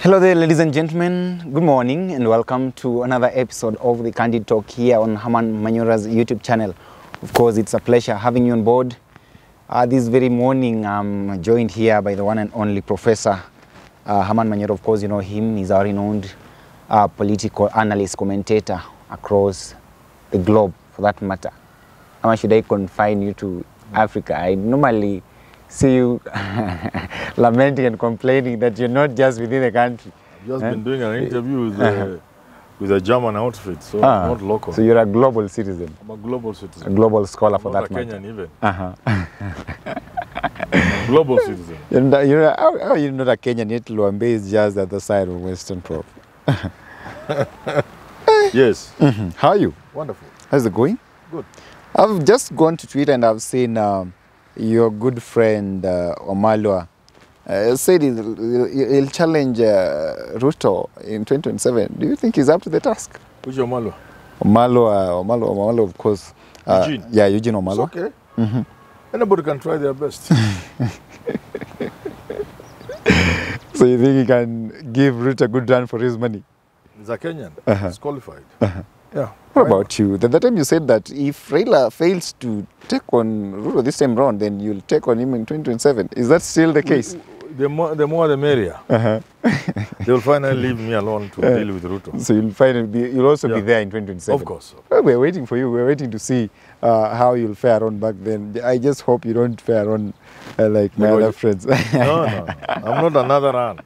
Hello there, ladies and gentlemen. Good morning and welcome to another episode of the Candid Talk here on Herman Manyora's YouTube channel. Of course, it's a pleasure having you on board. This very morning, I'm joined here by the one and only Professor Herman Manyora. Of course, you know him. He's a renowned political analyst, commentator across the globe, for that matter. How much should I confine you to Africa? I normally see you lamenting and complaining that you're not just within the country. I've just been doing an interview with a German outfit, so I'm not local. So you're a global citizen. I'm a global citizen. A global scholar for that matter. matter. Not a Kenyan even. I'm a global citizen. How are you not a Kenyan yet Luambe is just the other side of Western Prof? Yes. How are you? Wonderful. How's it going? Good. I've just gone to Twitter and I've seen your good friend Omaloa said he'll challenge Ruto in 2027. Do you think he's up to the task? Which Omalo? Omaloa, of course. Eugene? Yeah, Eugene Omaloa. It's okay. Anybody can try their best. So you think he can give Ruto a good run for his money? He's a Kenyan. He's qualified. Yeah. What about you? The time you said that if Raila fails to take on Ruto this time round, then you'll take on him in 2027. Is that still the case? The more the merrier. They'll finally leave me alone to deal with Ruto. So you'll also be there in 2027. Of course. Well, we're waiting for you. We're waiting to see how you'll fare on back then. I just hope you don't fare on like my other friends. No. I'm not another run.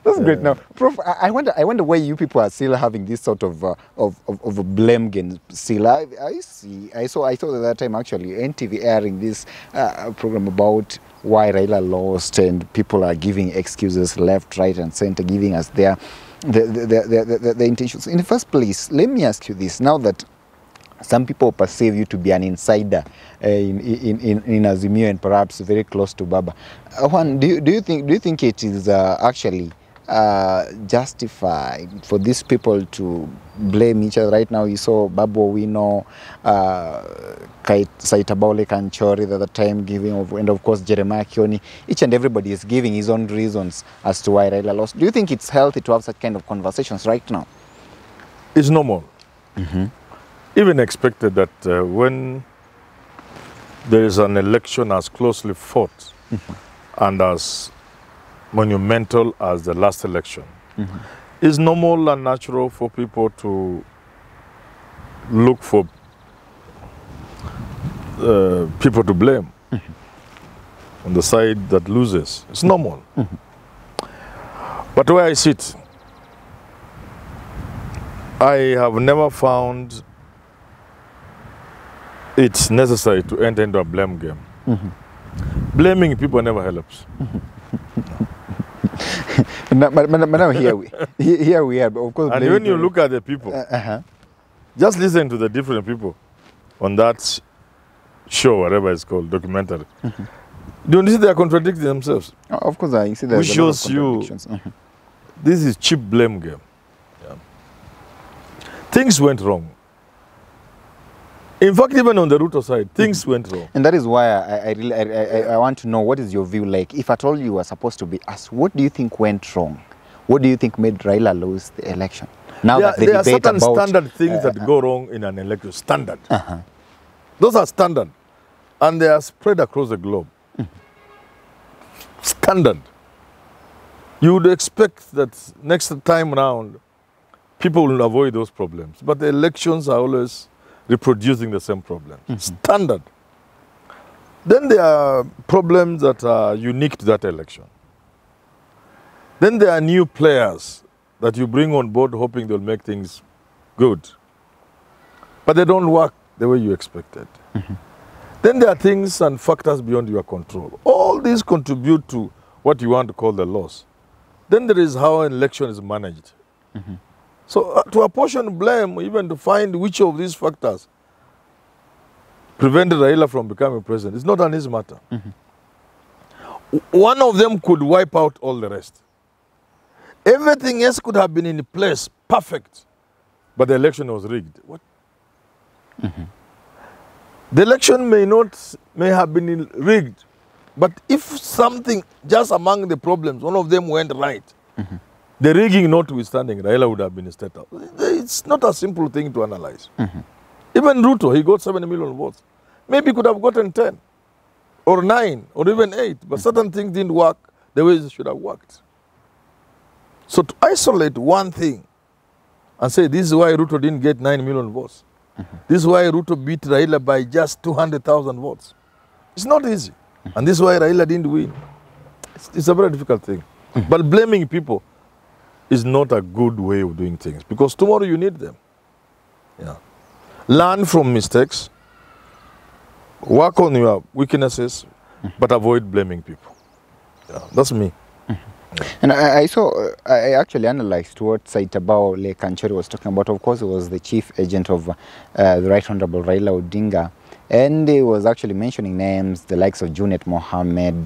That's great. Now, Prof, I wonder why you people are still having this sort of a blame game still. I saw at that time actually NTV airing this program about why Raila lost, and people are giving excuses left, right, and center, giving us the intentions. In the first place, let me ask you this: now that some people perceive you to be an insider in Azimio and perhaps very close to Baba, do you think it is actually justified for these people to blame each other? Right now, you saw Babu Owino, Saitabole Kanchori at the time giving, and of course Jeremiah Kioni. Each and everybody is giving his own reasons as to why Raila lost. Do you think it's healthy to have such kind of conversations right now? It's normal. Even expected that when there is an election as closely fought and as monumental as the last election, it's normal and natural for people to look for people to blame on the side that loses. It's normal. But where I sit, I have never found it's necessary to enter into a blame game. Blaming people never helps. But now here we are, of course. And when you look at the people, just listen to the different people on that show, whatever it's called, documentary. Don't you see they are contradicting themselves? Of course, I see that. Which shows you this is cheap blame game. Things went wrong. In fact, even on the Ruto side, things went wrong. And that is why I want to know, what is your view like? If at all you were supposed to be asked, what do you think went wrong? What do you think made Raila lose the election? Now that the there are debate certain about standard things that go wrong in an election. Standard. Those are standard. And they are spread across the globe. Standard. You would expect that next time round, people will avoid those problems. But the elections are always reproducing the same problems. Standard. Then there are problems that are unique to that election. Then there are new players that you bring on board hoping they'll make things good. But they don't work the way you expected. Then there are things and factors beyond your control. All these contribute to what you want to call the loss. Then there is how an election is managed. So to apportion blame, even to find which of these factors prevented Raila from becoming president, it's not an easy matter. One of them could wipe out all the rest. Everything else could have been in place, perfect, but the election was rigged. What? The election may have been rigged, But if something, just among the problems, one of them went right, the rigging notwithstanding, Raila would have been a state house. It's not a simple thing to analyze. Even Ruto, he got 7 million votes. Maybe he could have gotten 10 or 9 or even 8, but certain things didn't work the way they should have worked. So to isolate one thing and say this is why Ruto didn't get 9 million votes, this is why Ruto beat Raila by just 200,000 votes, it's not easy. And this is why Raila didn't win. It's a very difficult thing. But blaming people is not a good way of doing things, because tomorrow you need them. Yeah. Learn from mistakes, work on your weaknesses, but avoid blaming people. Yeah, that's me. And I saw, I actually analyzed what Saitabao Lekanchori was talking about. Of course, he was the chief agent of the Right Honorable Raila Odinga. And he was actually mentioning names, the likes of Junet Mohammed,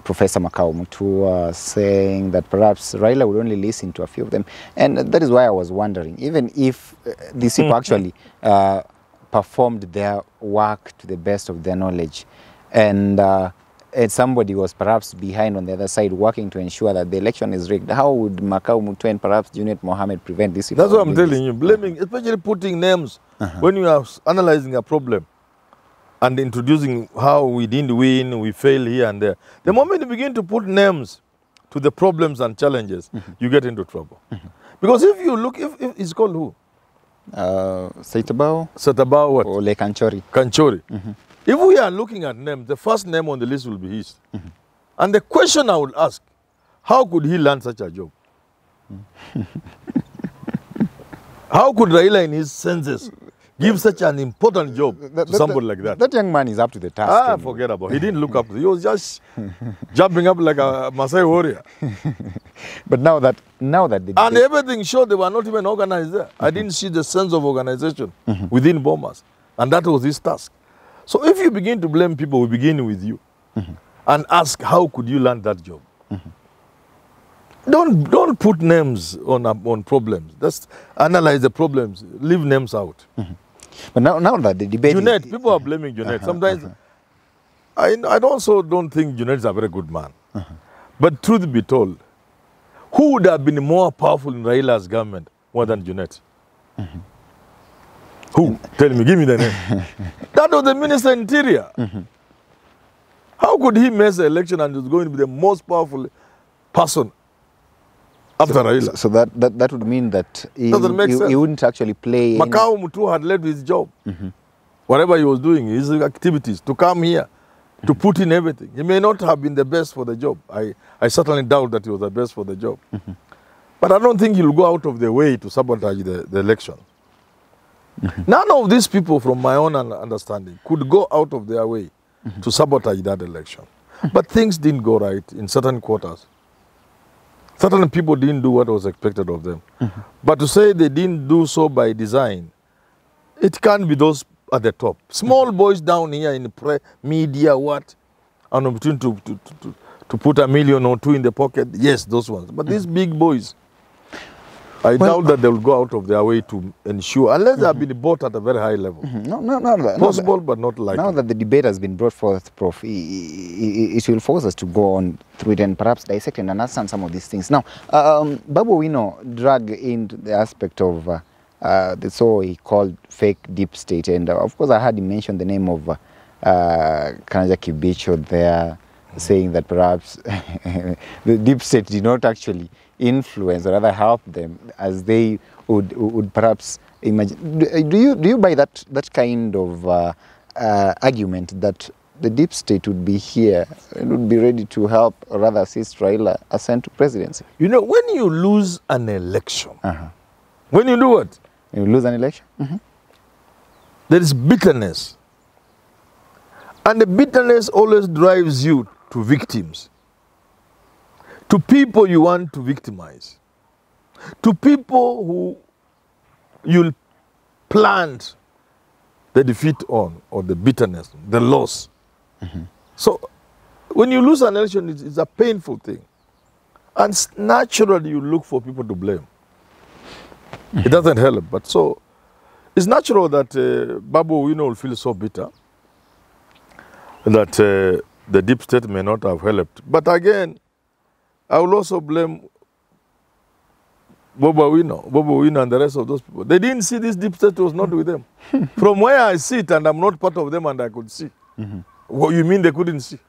Professor Makau Mutua, saying that perhaps Raila would only listen to a few of them. And that is why I was wondering, even if these people actually performed their work to the best of their knowledge, and somebody was perhaps behind on the other side working to ensure that the election is rigged, how would Makau Mutua and perhaps Junet Mohammed prevent this? That's what I'm telling you. Blaming, especially putting names when you are analyzing a problem and introducing how we didn't win, we failed here and there. The moment you begin to put names to the problems and challenges, you get into trouble. Because if you look, if it's called who? Saitabao? Saitabao what? Or Lekanchori. Kanchori. If we are looking at names, the first name on the list will be his. And the question I would ask, how could he land such a job? How could Raila in his senses give such an important job to somebody like that? That young man is up to the task. Forget about it. He didn't look up. He was just jumping up like a Maasai warrior. But now that and everything showed they were not even organized there. I didn't see the sense of organization within Bomas. And that was his task. So if you begin to blame people, we begin with you and ask, how could you land that job? Don't put names on problems. Just analyze the problems. Leave names out. But now that the debate Junet, people are blaming Junet. Sometimes I also don't think Junet is a very good man. But truth be told, who would have been more powerful in Raila's government more than Junet? Who? Tell me, give me the name. That was the Minister of Interior. How could he mess the election and is going to be the most powerful person after Raila? So that would mean that he wouldn't actually play. Makau Mutua had left his job. Whatever he was doing, his activities, to come here, to put in everything. He may not have been the best for the job. I certainly doubt that he was the best for the job. But I don't think he'll go out of the way to sabotage the election. None of these people, from my own understanding, could go out of their way to sabotage that election. But things didn't go right in certain quarters. Certain people didn't do what was expected of them. But to say they didn't do so by design, it can't be those at the top. Small boys down here in the media, what? An opportunity to put $1 million or $2 million in the pocket, yes, those ones. But these big boys, I doubt that they will go out of their way to ensure, unless they have been bought at a very high level. Possible, but not likely. Now that the debate has been brought forth, Prof, it will force us to go on through it and perhaps dissect and understand some of these things. Now, Babu Wino drag into the aspect of the so he called fake deep state, and of course I heard him mention the name of Kanaja Kibicho there, saying that perhaps the deep state did not actually influence or rather help them as they would perhaps imagine. Do you buy that kind of argument that the deep state would be here and would be ready to help or rather assist Raila ascend to presidency? You know, when you lose an election, when you do what? You lose an election? There is bitterness. And the bitterness always drives you to victims. To people you want to victimize. To people who you'll plant the defeat on, or the bitterness, the loss. So when you lose an election, it's a painful thing. And naturally you look for people to blame. It doesn't help. But so it's natural that Babu Wino will feel so bitter that the deep state may not have helped. But again, I will also blame Bobo Wino and the rest of those people. They didn't see this deep state was not with them. From where I sit, and I'm not part of them, and I could see. What you mean they couldn't see?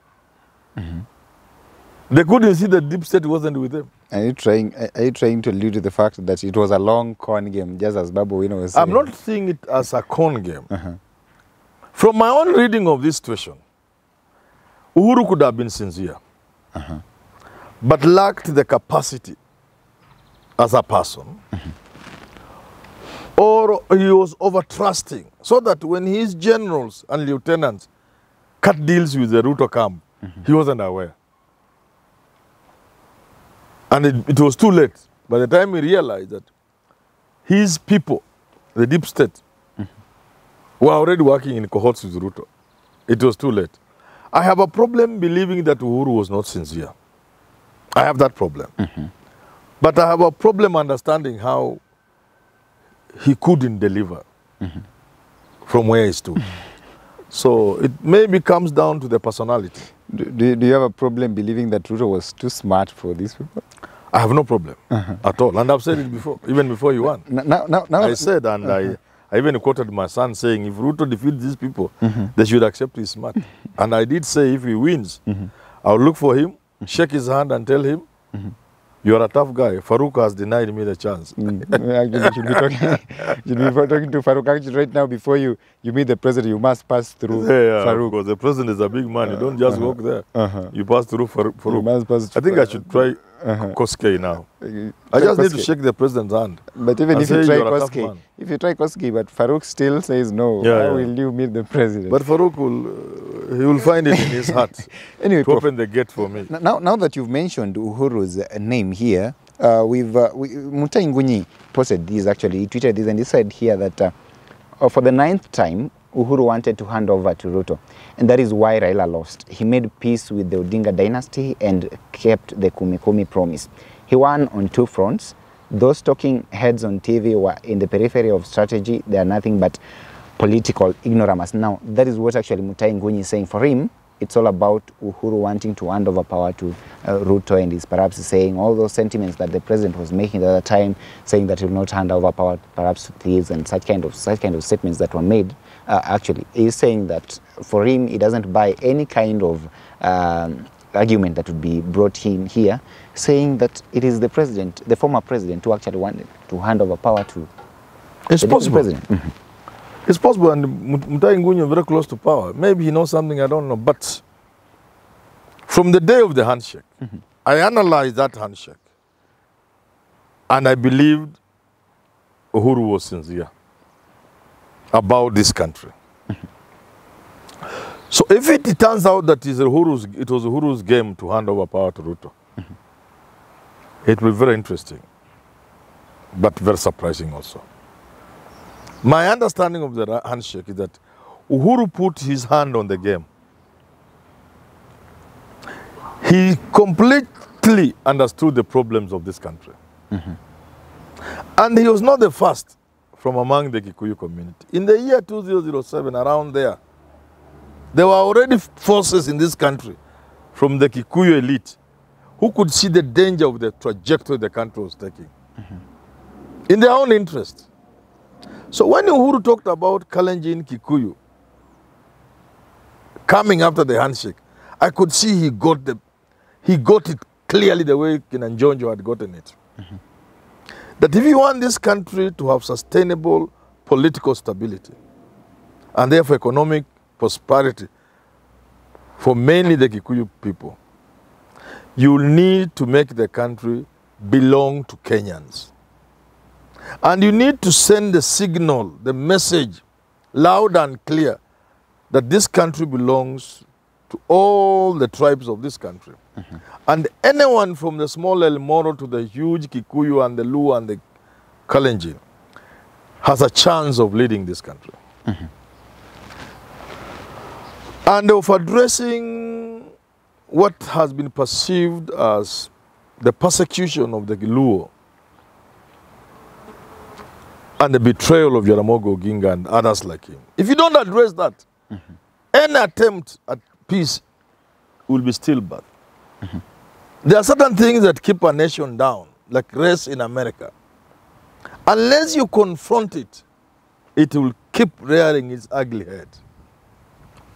They couldn't see the deep state wasn't with them. Are you trying to allude to the fact that it was a long con game, just as Babu Wino was saying? I'm not seeing it as a con game. From my own reading of this situation, Uhuru could have been sincere, but lacked the capacity as a person, or he was over-trusting, so that when his generals and lieutenants cut deals with the Ruto camp, he wasn't aware. And it was too late. By the time he realized that his people, the deep state, were already working in cohorts with Ruto, it was too late. I have a problem believing that Uhuru was not sincere. I have that problem. But I have a problem understanding how he couldn't deliver from where he stood. So it maybe comes down to the personality. Do you have a problem believing that Ruto was too smart for these people? I have no problem at all. And I've said it before, even before he won. Now, I said, and I even quoted my son saying, if Ruto defeats these people, they should accept he's smart. And I did say, if he wins, I'll look for him, shake his hand and tell him, you're a tough guy. Farouk has denied me the chance. Actually, you should be talking to Farouk. Actually, right now, before you meet the president, you must pass through Farouk. Because the president is a big man. You don't just walk there. You pass through Farouk. You must pass I think I should try Koske now. I just need to shake the president's hand. But even if you try Koske, but Farouk still says no, how will you meet the president? But Farouk will find it in his heart anyway, to open the gate for me. Now that you've mentioned Uhuru's name here, Mutai Ngunyi posted this actually, he tweeted this, and he said here that for the 9th time, Uhuru wanted to hand over to Ruto, and that is why Raila lost. He made peace with the Odinga dynasty and kept the Kumi promise. He won on 2 fronts. Those talking heads on TV were in the periphery of strategy. They are nothing but political ignoramus. Now, that is what actually Mutai Ngunyi is saying. For him, it's all about Uhuru wanting to hand over power to Ruto, and is perhaps saying all those sentiments that the president was making at the time, saying that he will not hand over power perhaps to thieves, and such kind of statements that were made. Actually, he's saying that for him, he doesn't buy any kind of argument that would be brought in here, saying that it is the president, the former president, who actually wanted to hand over power to the president. It's possible, and Mutai Ngunyi is very close to power. Maybe he knows something I don't know. But from the day of the handshake, I analyzed that handshake, and I believed Uhuru was sincere about this country. So if it turns out that it was Uhuru's game to hand over power to Ruto, it will be very interesting, but very surprising also. My understanding of the handshake is that Uhuru put his hand on the game. He completely understood the problems of this country. And he was not the first from among the Kikuyu community. In the year 2007, around there were already forces in this country from the Kikuyu elite who could see the danger of the trajectory the country was taking in their own interest. So when Uhuru talked about Kalenjin Kikuyu coming after the handshake, I could see he got it clearly the way Kinanjonjo had gotten it. That if you want this country to have sustainable political stability and therefore economic prosperity for mainly the Kikuyu people, you need to make the country belong to Kenyans. And you need to send the signal, the message, loud and clear, that this country belongs to all the tribes of this country. And anyone from the small El Moro to the huge Kikuyu and the Luo and the Kalenjin has a chance of leading this country. And of addressing what has been perceived as the persecution of the Luo and the betrayal of Jaramogi Oginga and others like him. If you don't address that, any attempt at peace will be stillbirth. There are certain things that keep a nation down, like race in America. Unless you confront it, it will keep rearing its ugly head.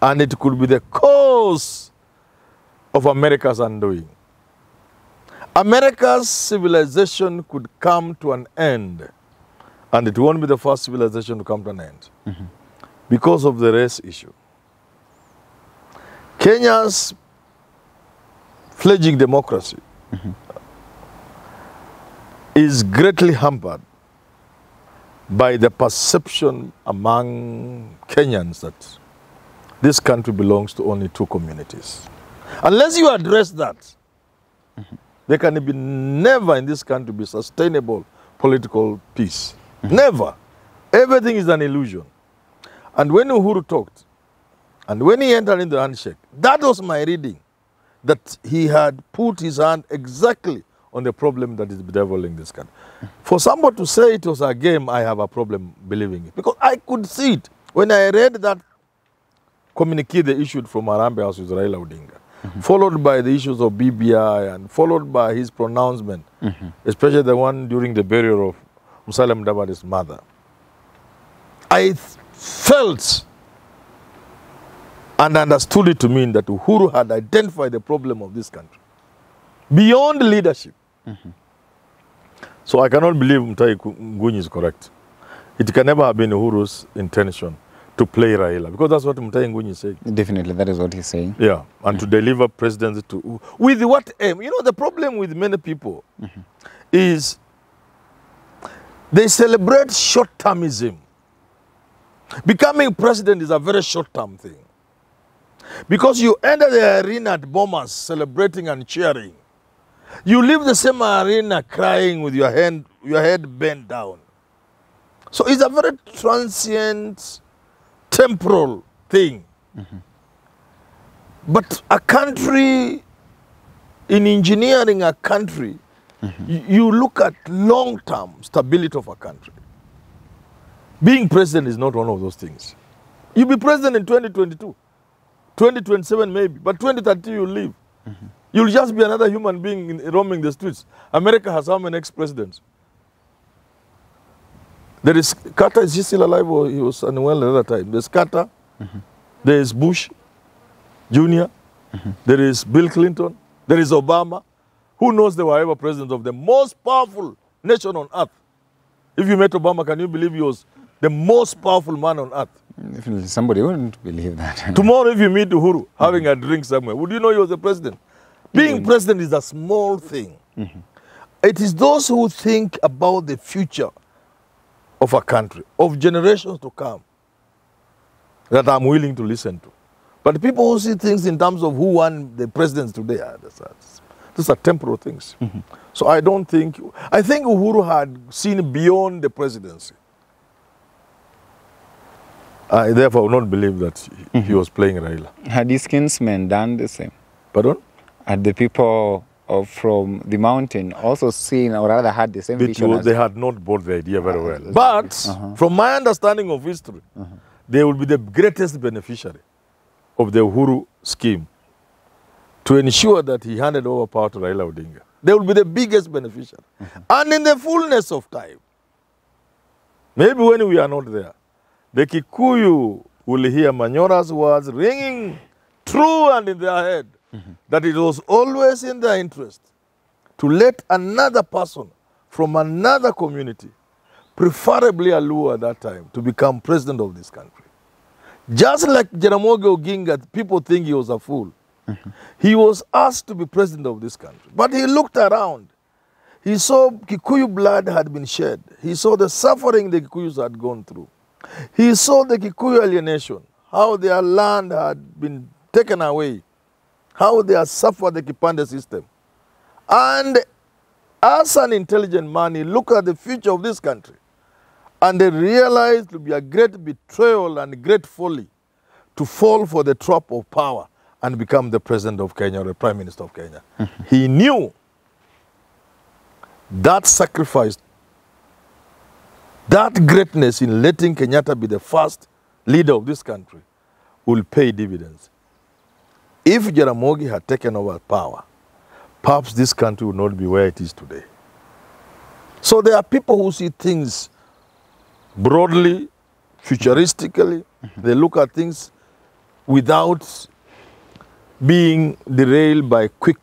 And it could be the cause of America's undoing. America's civilization could come to an end, and it won't be the first civilization to come to an end, because of the race issue. Kenya's fledgling democracy is greatly hampered by the perception among Kenyans that this country belongs to only two communities. Unless you address that, there can be never in this country be sustainable political peace. Never. Everything is an illusion. And when Uhuru talked, and when he entered into the handshake, that was my reading, that he had put his hand exactly on the problem that is bedeviling this country. For somebody to say it was a game, I have a problem believing it. Because I could see it. When I read that communique they issued from Harambee House with Raila Odinga, followed by the issues of BBI, and followed by his pronouncement, especially the one during the burial of Musalia Mudavadi's mother, I felt and understood it to mean that Uhuru had identified the problem of this country beyond leadership. So I cannot believe Mutahi Ngunyi is correct. It can never have been Uhuru's intention to play Raila, because that's what Mutahi Ngunyi is saying. Definitely, that is what he's saying. Yeah, and to deliver presidency to... With what aim? You know, the problem with many people is they celebrate short-termism. Becoming president is a very short-term thing. Because you enter the arena at Bomas celebrating and cheering. You leave the same arena crying with your head bent down. So it's a very transient, temporal thing. But a country, in engineering a country, you look at long-term stability of a country. Being president is not one of those things. You'll be president in 2022, 2027 maybe, but 2030 you'll leave. You'll just be another human being roaming the streets. America has how many ex-presidents? There is Carter, is he still alive or he was unwell at that time? There's Carter, there is Bush Jr., there is Bill Clinton, there is Obama. Who knows they were ever president of the most powerful nation on earth? If you met Obama, can you believe he was the most powerful man on earth? Definitely, somebody wouldn't believe that. Tomorrow, if you meet Uhuru having a drink somewhere, would you know he was the president? Being president is a small thing. It is those who think about the future of a country, of generations to come, that I'm willing to listen to. But people who see things in terms of who won the presidents today, these are temporal things. So I think Uhuru had seen beyond the presidency. I therefore will not believe that he was playing Raila. Had his kinsmen done the same? Pardon? Had the people from the mountain also seen, or rather had the same vision? They had not bought the idea very well. But from my understanding of history, they will be the greatest beneficiary of the Uhuru scheme to ensure that he handed over power to Raila Odinga. They will be the biggest beneficiary. And in the fullness of time, maybe when we are not there, the Kikuyu will hear Manyora's words ringing true and in their head, that it was always in their interest to let another person from another community, preferably a Luo at that time, to become president of this country. Just like Jaramogi Oginga, people think he was a fool. He was asked to be president of this country. But he looked around. He saw Kikuyu blood had been shed. He saw the suffering the Kikuyus had gone through. He saw the Kikuyu alienation, how their land had been taken away, how they had suffered the Kipande system. And as an intelligent man, he looked at the future of this country and they realized it would be a great betrayal and great folly to fall for the trap of power and become the president of Kenya or the prime minister of Kenya. He knew that sacrifice, that greatness in letting Kenyatta be the first leader of this country will pay dividends. If Jaramogi had taken over power, perhaps this country would not be where it is today. So there are people who see things broadly, futuristically. They look at things without being derailed by quick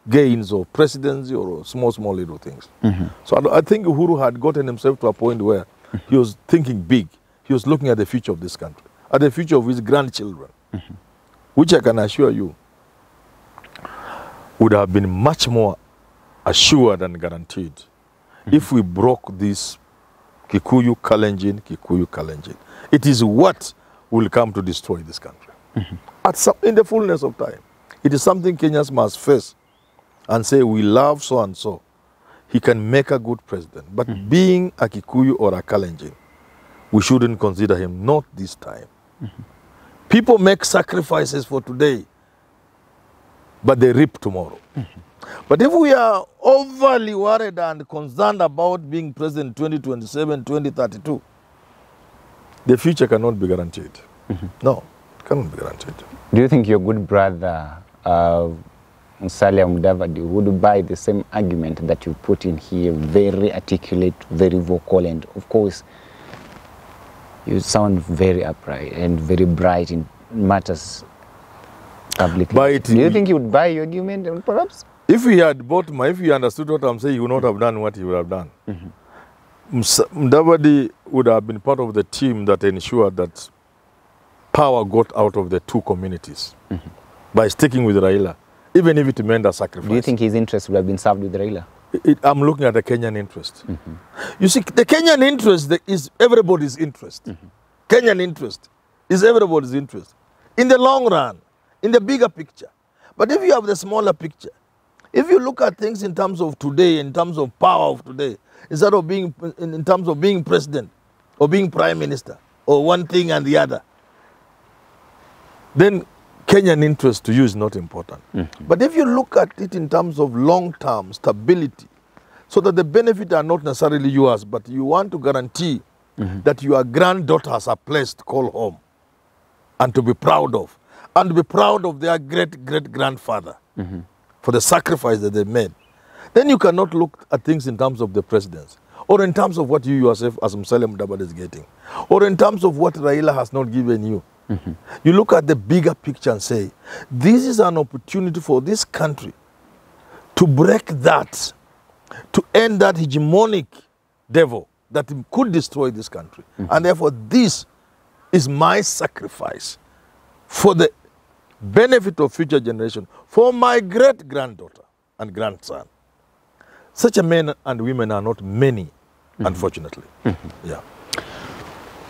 gains or presidency or small little things. So I think Uhuru had gotten himself to a point where he was thinking big. He was looking at the future of this country, at the future of his grandchildren, which I can assure you would have been much more assured and guaranteed if we broke this Kikuyu Kalenjin. It is what will come to destroy this country. In the fullness of time. It is something Kenyans must face and say, we love so and so. He can make a good president. But being a Kikuyu or a Kalenjin, we shouldn't consider him, not this time. People make sacrifices for today, but they reap tomorrow. But if we are overly worried and concerned about being president 2027, 2032, the future cannot be guaranteed. No, it cannot be guaranteed. Do you think your good brother, Musalia Mudavadi, would buy the same argument that you put in here, very articulate, very vocal, and of course, you sound very upright and very bright in matters publicly. Do you think he would buy your argument, perhaps? If he understood what I'm saying, he would not have done what he would have done. Mudavadi would have been part of the team that ensured that power got out of the two communities by sticking with Raila, even if it meant a sacrifice. Do you think his interest would have been served with Raila? I'm looking at the Kenyan interest. You see, the Kenyan interest is everybody's interest. Kenyan interest is everybody's interest. In the long run, in the bigger picture. But if you have the smaller picture, if you look at things in terms of today, in terms of power of today, instead of being in terms of being president or being prime minister or one thing and the other, then Kenyan interest to you is not important. But if you look at it in terms of long-term stability, so that the benefits are not necessarily yours, but you want to guarantee that your granddaughters are placed to call home and to be proud of, and to be proud of their great-great-grandfather for the sacrifice that they made, then you cannot look at things in terms of the presidency, or in terms of what you yourself as Musalia Mudavadi is getting, or in terms of what Raila has not given you. You look at the bigger picture and say, this is an opportunity for this country to break that, to end that hegemonic devil that could destroy this country. And therefore, this is my sacrifice for the benefit of future generation, for my great-granddaughter and grandson. Such a men and women are not many, unfortunately. Yeah.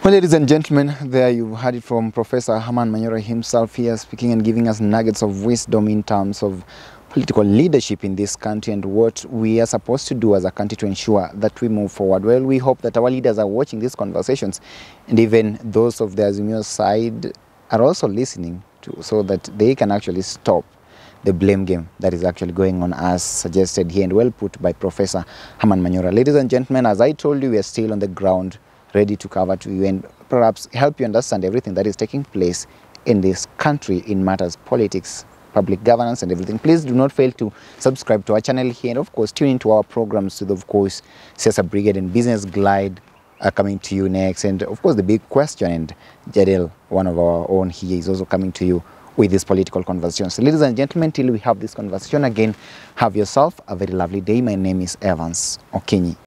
Well, ladies and gentlemen, there you heard it from Professor Herman Manyora himself here, speaking and giving us nuggets of wisdom in terms of political leadership in this country and what we are supposed to do as a country to ensure that we move forward. Well, we hope that our leaders are watching these conversations, and even those of the Azimio side are also listening to, so that they can actually stop the blame game that is actually going on, as suggested here and well put by Professor Herman Manyora. Ladies and gentlemen, as I told you, we are still on the ground, ready to cover to you and perhaps help you understand everything that is taking place in this country in matters politics, public governance and everything. Please do not fail to subscribe to our channel here, and of course tune into our programs of course Siasa Brigade and Business Glide are coming to you next, and of course the big question, and Jadel, one of our own here, is also coming to you with this political conversation. So ladies and gentlemen, till we have this conversation again, have yourself a very lovely day. My name is Evans Okinyi.